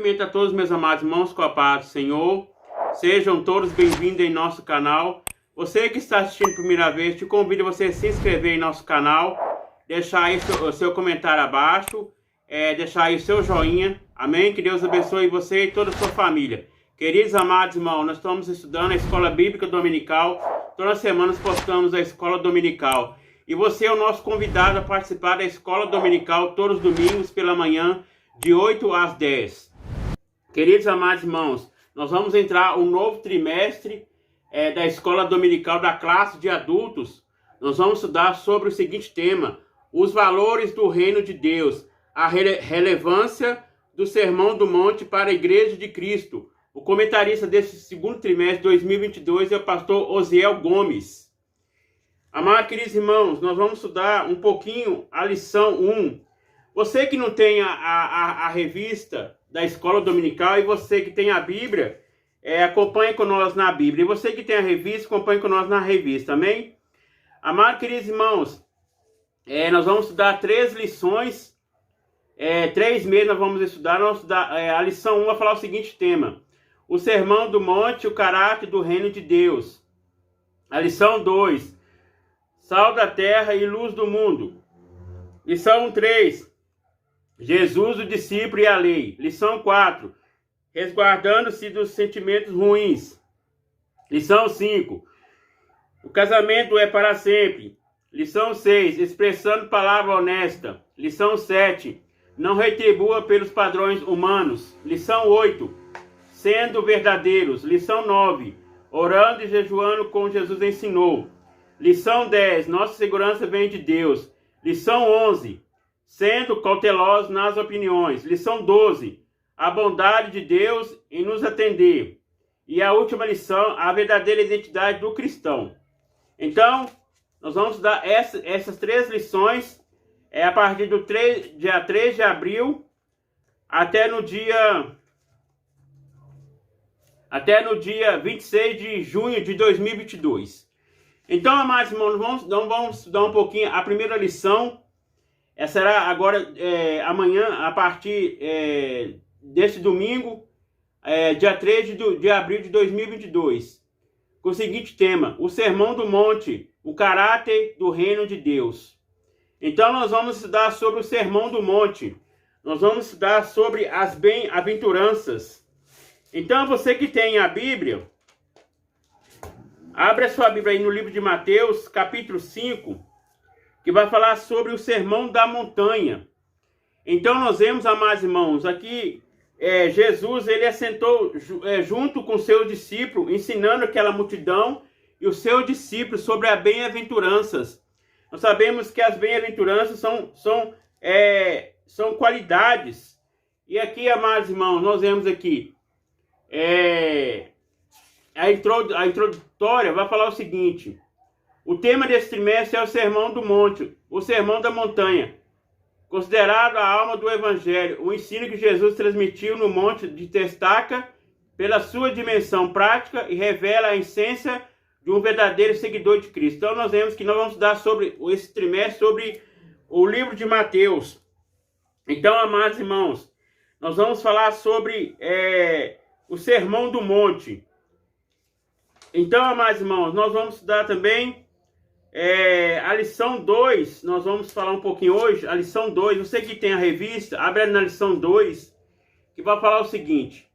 cumprimento a todos meus amados irmãos com a paz do Senhor. Sejam todos bem-vindos em nosso canal. Você que está assistindo a primeira vez, te convido a você a se inscrever em nosso canal, deixar aí o seu comentário abaixo, deixar aí o seu joinha. Amém? Que Deus abençoe você e toda a sua família. Queridos amados irmãos, nós estamos estudando a Escola Bíblica Dominical. Todas as semanas postamos a Escola Dominical. E você é o nosso convidado a participar da Escola Dominical todos os domingos pela manhã, de 8 às 10. Queridos amados irmãos, nós vamos entrar um novo trimestre da Escola Dominical da classe de adultos. Nós vamos estudar sobre o seguinte tema: os valores do reino de Deus, a relevância do Sermão do Monte para a Igreja de Cristo. O comentarista desse segundo trimestre de 2022 é o pastor Osiel Gomes. Amados queridos irmãos, nós vamos estudar um pouquinho a lição 1. Você que não tem a revista da Escola Dominical e você que tem a Bíblia, acompanhe com nós na Bíblia. E você que tem a revista, acompanhe com nós na revista, amém? Amados queridos irmãos, nós vamos estudar 3 lições, 3 meses nós vamos estudar. A lição 1 vai falar o seguinte tema: o Sermão do Monte, o caráter do reino de Deus. A lição 2, sal da terra e luz do mundo. Lição 3, Jesus, o discípulo e a lei. Lição 4, resguardando-se dos sentimentos ruins. Lição 5, o casamento é para sempre. Lição 6, expressando palavra honesta. Lição 7, não retribua pelos padrões humanos. Lição 8, sendo verdadeiros. Lição 9, orando e jejuando como Jesus ensinou. Lição 10, nossa segurança vem de Deus. Lição 11, sendo cautelosos nas opiniões. Lição 12, a bondade de Deus em nos atender. E a última lição, a verdadeira identidade do cristão. Então, nós vamos dar essas 3 lições a partir do dia 3 de abril até no dia 26 de junho de 2022. Então, amados irmãos, vamos estudar um pouquinho a primeira lição. Essa será agora, amanhã, a partir deste domingo, dia 3 de abril de 2022. Com o seguinte tema: o Sermão do Monte, o caráter do reino de Deus. Então, nós vamos estudar sobre o Sermão do Monte. Nós vamos estudar sobre as bem-aventuranças. Então, você que tem a Bíblia, abre a sua Bíblia aí no livro de Mateus, capítulo 5, que vai falar sobre o Sermão da Montanha. Então nós vemos, amados irmãos, aqui Jesus, ele assentou junto com seus discípulos, ensinando aquela multidão e os seus discípulos sobre as bem-aventuranças. Nós sabemos que as bem-aventuranças são qualidades. E aqui, amados irmãos, nós vemos aqui a introdutória vai falar o seguinte: o tema desse trimestre é o Sermão do Monte, o Sermão da Montanha, considerado a alma do Evangelho. O ensino que Jesus transmitiu no monte destaca pela sua dimensão prática e revela a essência de um verdadeiro seguidor de Cristo. Então nós vemos que nós vamos estudar sobre esse trimestre sobre o livro de Mateus. Então, amados irmãos, nós vamos falar sobre o Sermão do Monte. Então, amados irmãos, nós vamos estudar também a lição 2. Nós vamos falar um pouquinho hoje. A lição 2, você que tem a revista, abre na lição 2, que vai falar o seguinte: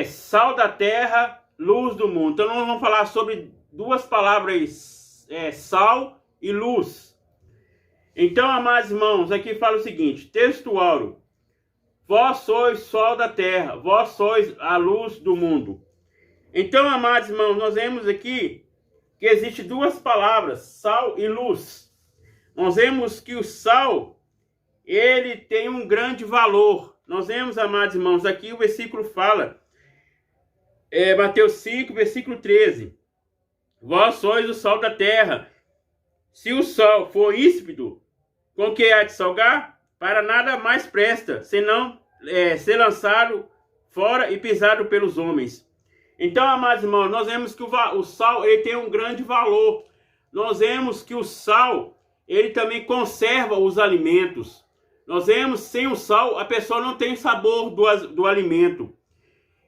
sal da terra, luz do mundo. Então, nós vamos falar sobre 2 palavras, sal e luz. Então, amados irmãos, aqui fala o seguinte, textual: vós sois sol da terra, vós sois a luz do mundo. Então, amados irmãos, nós vemos aqui que existem 2 palavras, sal e luz. Nós vemos que o sal, ele tem um grande valor. Nós vemos, amados irmãos, aqui o versículo fala, Mateus 5, versículo 13. Vós sois o sal da terra. Se o sal for insípido, com que há de salgar? Para nada mais presta, senão ser lançado fora e pisado pelos homens. Então, amados irmãos, nós vemos que o sal ele tem um grande valor. Nós vemos que o sal ele também conserva os alimentos. Nós vemos, sem o sal, a pessoa não tem sabor do alimento.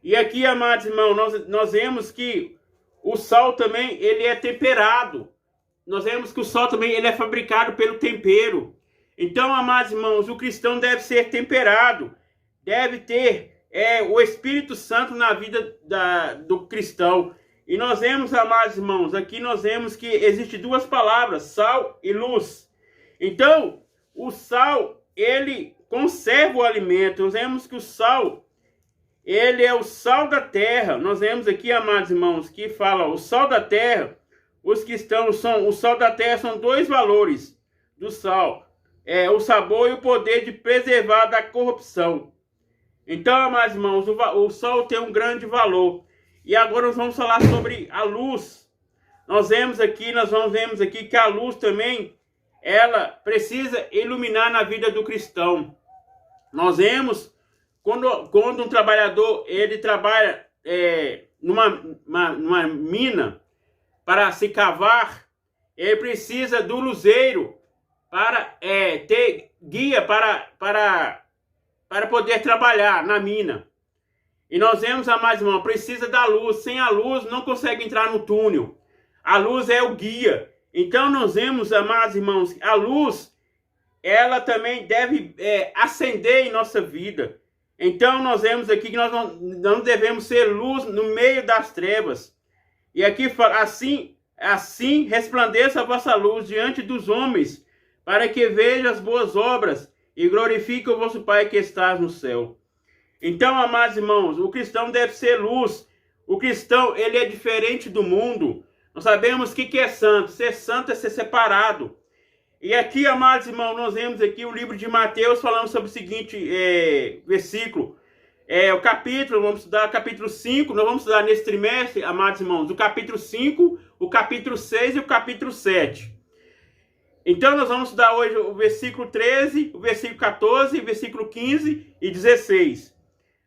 E aqui, amados irmãos, nós vemos que o sal também, ele é temperado. Nós vemos que o sal também, ele é fabricado pelo tempero. Então, amados irmãos, o cristão deve ser temperado. Deve ter o Espírito Santo na vida do cristão. E nós vemos, amados irmãos, aqui nós vemos que existem duas palavras, sal e luz. Então, o sal, ele conserva o alimento. Nós vemos que o sal, ele é o sal da terra. Nós vemos aqui, amados irmãos, que fala o sal da terra. Os cristãos o sal da terra são dois valores do sal. O sabor e o poder de preservar da corrupção. Então, amados irmãos, o sal tem um grande valor. E agora nós vamos falar sobre a luz. Nós vemos aqui que a luz também, ela precisa iluminar na vida do cristão. Nós vemos quando um trabalhador, ele trabalha numa mina para se cavar, ele precisa do luzeiro para ter guia para poder trabalhar na mina. E nós vemos, amados irmãos, precisa da luz. Sem a luz não consegue entrar no túnel. A luz é o guia. Então nós vemos, amados irmãos, a luz, ela também deve acender em nossa vida. Então nós vemos aqui que nós não devemos ser luz no meio das trevas. E aqui fala, assim resplandeça a vossa luz diante dos homens, para que vejam as boas obras e glorifique o vosso Pai que estás no céu. Então, amados irmãos, o cristão deve ser luz. O cristão, ele é diferente do mundo. Nós sabemos o que é santo. Ser santo é ser separado. E aqui, amados irmãos, nós vemos aqui o livro de Mateus falando sobre o seguinte versículo. O capítulo, vamos estudar o capítulo 5. Nós vamos estudar nesse trimestre, amados irmãos, o capítulo 5, o capítulo 6 e o capítulo 7. Então, nós vamos estudar hoje o versículo 13, o versículo 14, o versículo 15 e 16.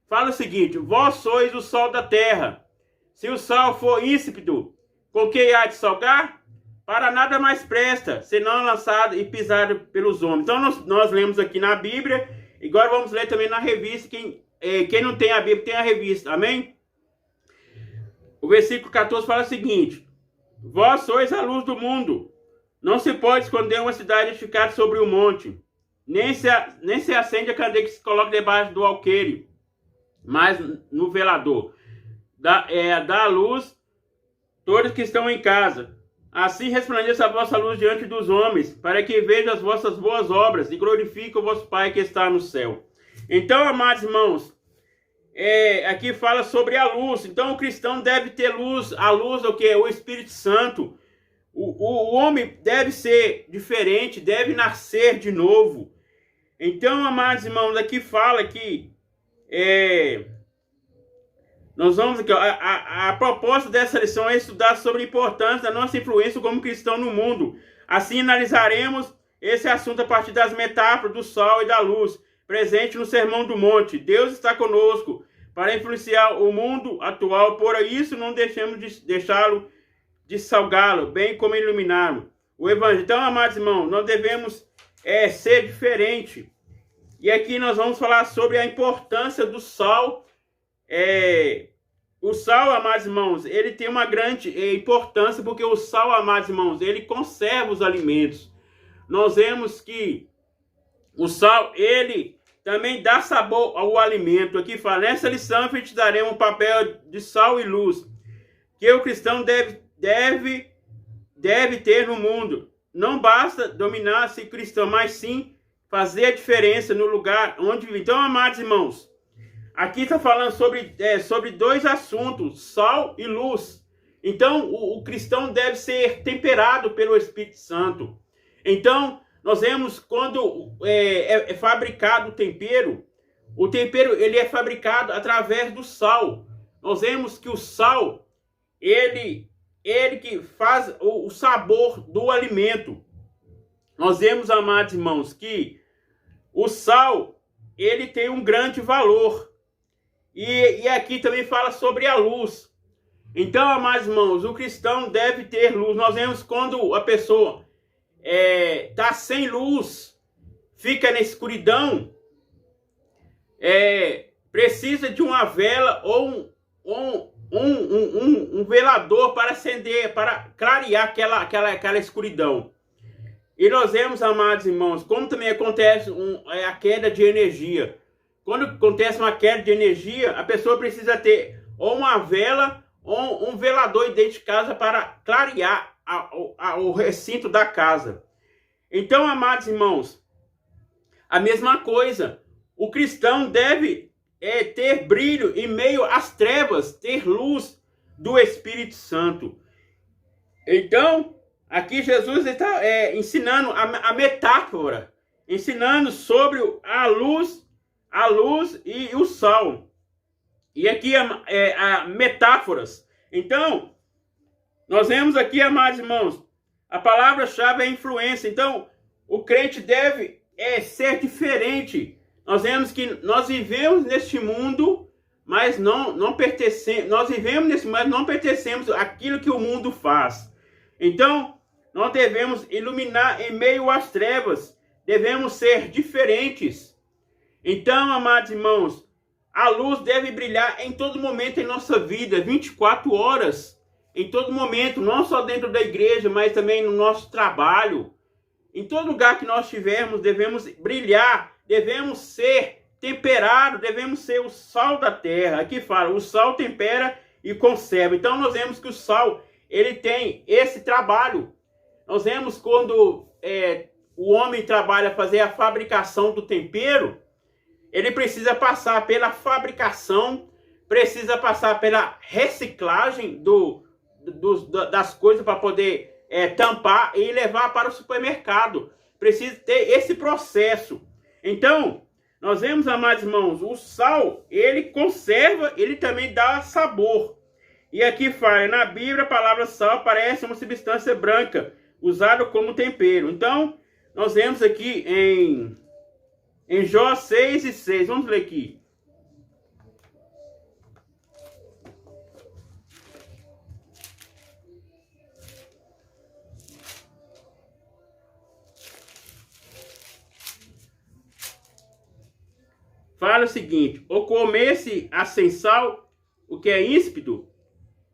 Fala o seguinte: vós sois o sal da terra. Se o sal for insípido, com que há de salgar? Para nada mais presta, senão lançado e pisado pelos homens. Então, nós lemos aqui na Bíblia, e agora vamos ler também na revista. Quem não tem a Bíblia, tem a revista. Amém? O versículo 14 fala o seguinte: vós sois a luz do mundo. Não se pode esconder uma cidade edificada sobre um monte, nem se acende a candeia que se coloca debaixo do alqueire, mas no velador. Dá a luz todos que estão em casa. Assim resplandeça a vossa luz diante dos homens, para que vejam as vossas boas obras e glorifique o vosso Pai que está no céu. Então, amados irmãos, aqui fala sobre a luz. Então, o cristão deve ter luz. A luz é o que? O Espírito Santo. O homem deve ser diferente, deve nascer de novo. Então, amados irmãos, aqui fala que nós vamos aqui, a proposta dessa lição é estudar sobre a importância da nossa influência como cristão no mundo. Assim, analisaremos esse assunto a partir das metáforas do sol e da luz, presente no Sermão do Monte. Deus está conosco para influenciar o mundo atual, por isso não deixemos de deixá-lo de salgá-lo, bem como iluminá-lo. O Evangelho. Então, amados irmãos, nós devemos ser diferente. E aqui nós vamos falar sobre a importância do sal. O sal, amados irmãos, ele tem uma grande importância, porque o sal, amados irmãos, ele conserva os alimentos. Nós vemos que o sal, ele também dá sabor ao alimento. Aqui fala, nessa lição, a gente daremos um papel de sal e luz, que o cristão deve ter no mundo. Não basta dominar-se cristão, mas sim fazer a diferença no lugar onde vive. Então, amados irmãos, aqui está falando sobre dois assuntos, sal e luz. Então, o cristão deve ser temperado pelo Espírito Santo. Então, nós vemos quando é fabricado o tempero ele é fabricado através do sal. Nós vemos que o sal, ele que faz o sabor do alimento. Nós vemos, amados irmãos, que o sal, ele tem um grande valor. E aqui também fala sobre a luz. Então, amados irmãos, o cristão deve ter luz. Nós vemos quando a pessoa está sem luz, fica na escuridão, precisa de uma vela ou um velador para acender, para clarear aquela escuridão. E nós vemos, amados irmãos, como também acontece a queda de energia. Quando acontece uma queda de energia, a pessoa precisa ter ou uma vela ou um velador dentro de casa para clarear o recinto da casa. Então, amados irmãos, a mesma coisa. O cristão deve ter brilho em meio às trevas, ter luz do Espírito Santo. Então, aqui Jesus está ensinando a metáfora, ensinando sobre a luz e o sal. E aqui metáforas. Então, nós vemos aqui, amados irmãos, a palavra-chave é influência. Então, o crente deve ser diferente. Nós vemos que nós vivemos neste mundo, mas não pertencemos. Nós vivemos nesse mundo, mas não pertencemos àquilo que o mundo faz. Então, nós devemos iluminar em meio às trevas. Devemos ser diferentes. Então, amados irmãos, a luz deve brilhar em todo momento em nossa vida, 24 horas. Em todo momento, não só dentro da igreja, mas também no nosso trabalho. Em todo lugar que nós estivermos, devemos brilhar, devemos ser temperados, devemos ser o sal da terra. Aqui fala, o sal tempera e conserva. Então nós vemos que o sal, ele tem esse trabalho. Nós vemos quando o homem trabalha fazer a fabricação do tempero, ele precisa passar pela fabricação, precisa passar pela reciclagem das coisas para poder tampar e levar para o supermercado. Precisa ter esse processo. Então, nós vemos, amados irmãos, o sal, ele conserva, ele também dá sabor. E aqui fala, na Bíblia, a palavra sal parece uma substância branca, usada como tempero. Então, nós vemos aqui em Jó 6:6, vamos ler aqui. Fala o seguinte: ou comer-se a sem sal, o que é ínsido,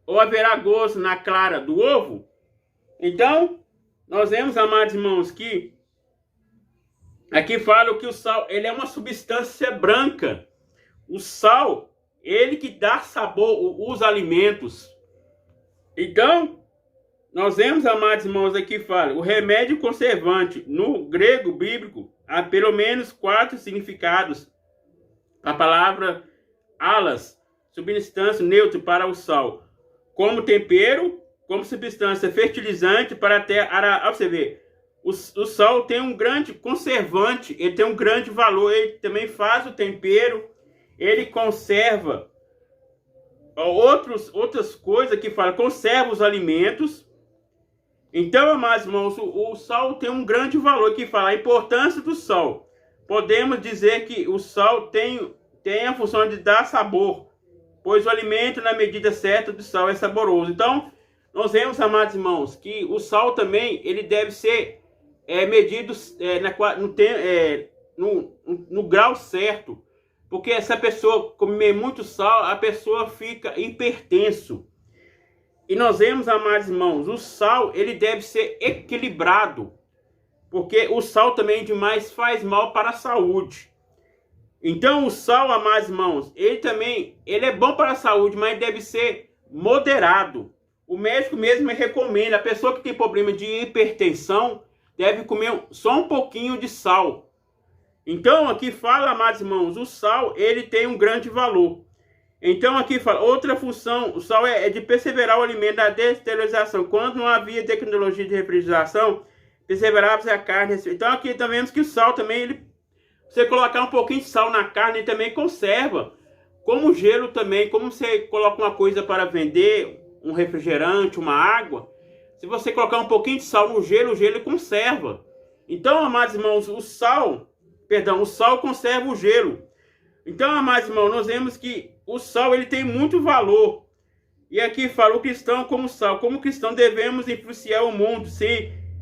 ou haverá gozo na clara do ovo? Então, nós vemos, amados irmãos, que aqui fala que o sal, ele é uma substância branca. O sal, ele que dá sabor aos alimentos. Então, nós vemos, amados irmãos, aqui fala, o remédio conservante, no grego bíblico, há pelo menos 4 significados. A palavra alas, substância neutra para o sal, como tempero, como substância fertilizante para a terra. Você vê, o sal tem um grande conservante, ele tem um grande valor, ele também faz o tempero, ele conserva outras coisas que fala, conserva os alimentos. Então, amados irmãos, o sal tem um grande valor, que fala a importância do sal. Podemos dizer que o sal tem a função de dar sabor, pois o alimento na medida certa do sal é saboroso. Então, nós vemos, amados irmãos, que o sal também ele deve ser medido no grau certo, porque se a pessoa comer muito sal, a pessoa fica hipertenso. E nós vemos, amados irmãos, o sal ele deve ser equilibrado, porque o sal também demais faz mal para a saúde. Então o sal, amados irmãos, ele é bom para a saúde, mas deve ser moderado. O médico mesmo recomenda, a pessoa que tem problema de hipertensão deve comer só um pouquinho de sal. Então aqui fala, amados irmãos, o sal ele tem um grande valor. Então aqui fala, outra função, o sal é de perseverar o alimento da desterilização. Quando não havia tecnologia de refrigeração, perseverava-se a carne. Então aqui também vemos que o sal também, você colocar um pouquinho de sal na carne, ele também conserva. Como o gelo também, como você coloca uma coisa para vender, um refrigerante, uma água, se você colocar um pouquinho de sal no gelo, o gelo conserva. Então, amados irmãos, o sal conserva o gelo. Então, amados irmãos, nós vemos que o sal ele tem muito valor. E aqui fala o cristão como sal. Como cristão devemos influenciar o mundo,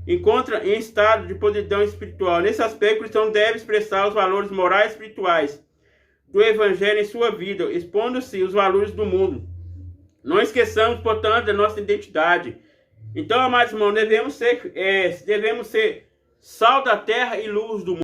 encontra em estado de podridão espiritual. Nesse aspecto, o cristão deve expressar os valores morais e espirituais do Evangelho em sua vida, expondo-se os valores do mundo. Não esqueçamos, portanto, da nossa identidade. Então, amados irmãos, devemos ser sal da terra e luz do mundo.